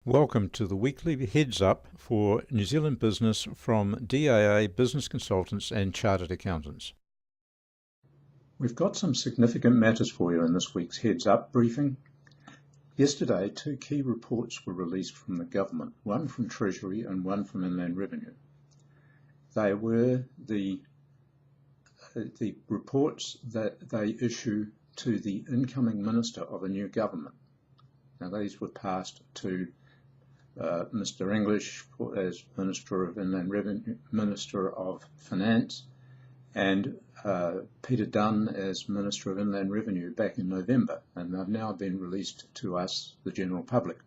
Welcome to the weekly Heads Up for New Zealand business from DAA Business Consultants and Chartered Accountants. We've got some significant matters for you in this week's Heads Up briefing. Yesterday, two key reports were released from the government, one from Treasury and one from Inland Revenue. They were the reports that they issue to the incoming minister of a new government. Now, these were passed to Mr. English as Minister of Inland Revenue, Minister of Finance, and Peter Dunne as Minister of Inland Revenue back in November, and they've now been released to us, the general public.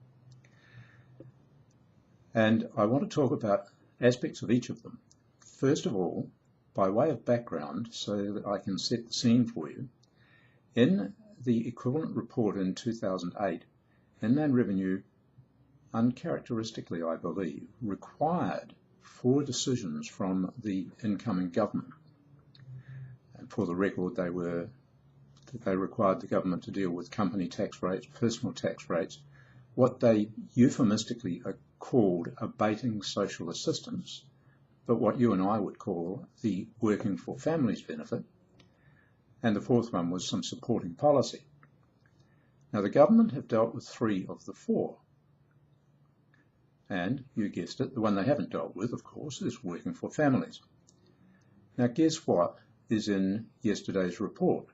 And I want to talk about aspects of each of them. First of all, by way of background, so that I can set the scene for you, in the equivalent report in 2008, Inland Revenue, uncharacteristically I believe, required 4 decisions from the incoming government. And for the record, they required the government to deal with company tax rates, personal tax rates, what they euphemistically called abating social assistance, but what you and I would call the working for families benefit. And the 4th one was some supporting policy. Now, the government have dealt with 3 of the 4. And, you guessed it, the one they haven't dealt with, of course, is working for families. Now, guess what is in yesterday's report?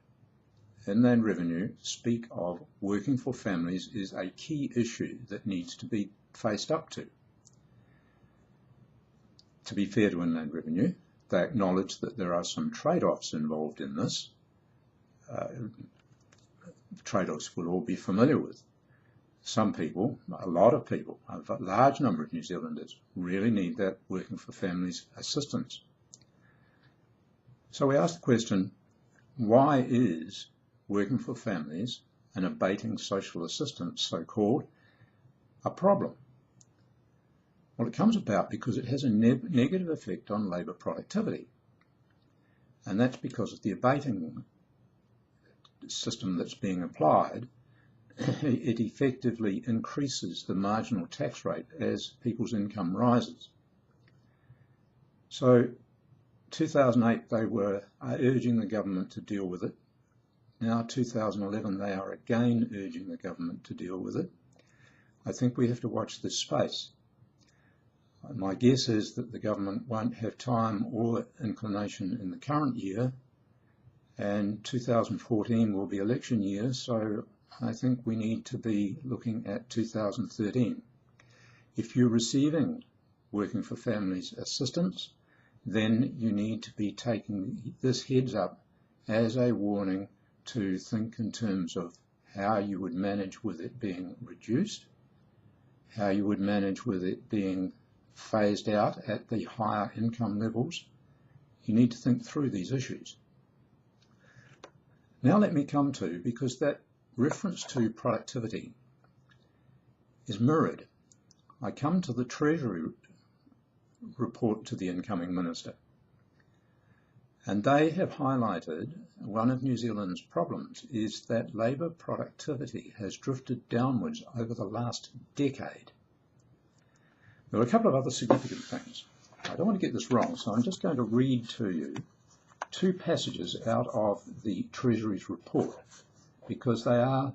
Inland Revenue speak of working for families is a key issue that needs to be faced up to. To be fair to Inland Revenue, they acknowledge that there are some trade-offs involved in this. Trade-offs we'll all be familiar with. Some people, a lot of people, a large number of New Zealanders really need that working for families assistance. So we ask the question, why is working for families and abating social assistance, so-called, a problem? Well, it comes about because it has a negative effect on labour productivity. And that's because of the abating system that's being applied. It effectively increases the marginal tax rate as people's income rises. So 2008 they were urging the government to deal with it. Now 2011 they are again urging the government to deal with it. I think we have to watch this space. My guess is that the government won't have time or inclination in the current year, and 2014 will be election year, so I think we need to be looking at 2013. If you're receiving working for families assistance, then you need to be taking this heads up as a warning to think in terms of how you would manage with it being reduced, how you would manage with it being phased out at the higher income levels. You need to think through these issues. Now let me come to, because that reference to productivity is mirrored. I come to the Treasury report to the incoming minister, and they have highlighted one of New Zealand's problems is that labour productivity has drifted downwards over the last decade. There are a couple of other significant things. I don't want to get this wrong, so I'm just going to read to you 2 passages out of the Treasury's report, because they are,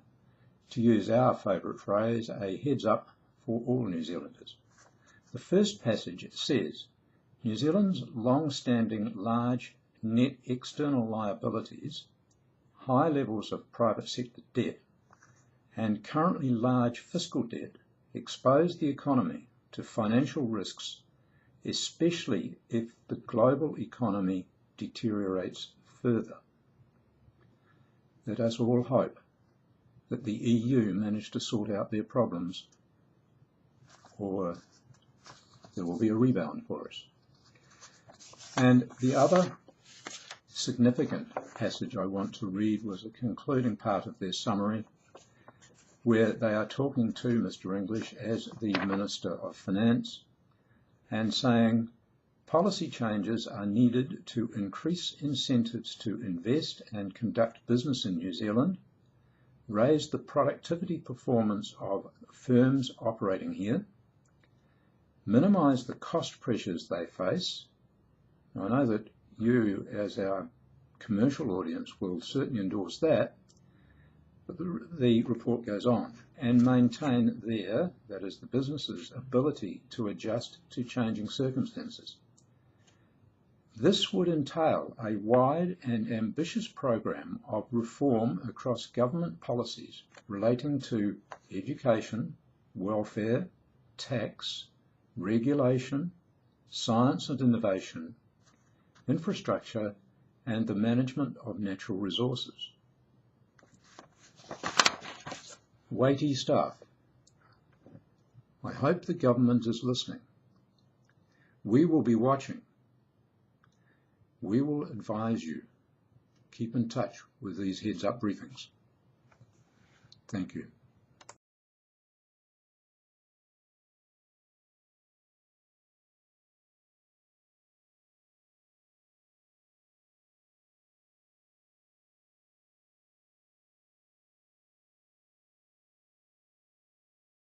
to use our favourite phrase, a heads up for all New Zealanders. The first passage says, New Zealand's long-standing large net external liabilities, high levels of private sector debt, and currently large fiscal debt expose the economy to financial risks, especially if the global economy deteriorates further. Let us all hope that the EU manage to sort out their problems, or there will be a rebound for us. And the other significant passage I want to read was a concluding part of their summary, where they are talking to Mr. English as the Minister of Finance and saying, policy changes are needed to increase incentives to invest and conduct business in New Zealand, raise the productivity performance of firms operating here, minimise the cost pressures they face. Now, I know that you, as our commercial audience, will certainly endorse that, but the report goes on, and maintain their, that is the business's, ability to adjust to changing circumstances. This would entail a wide and ambitious program of reform across government policies relating to education, welfare, tax, regulation, science and innovation, infrastructure, and the management of natural resources. Weighty stuff. I hope the government is listening. We will be watching. We will advise you. Keep in touch with these heads-up briefings. Thank you.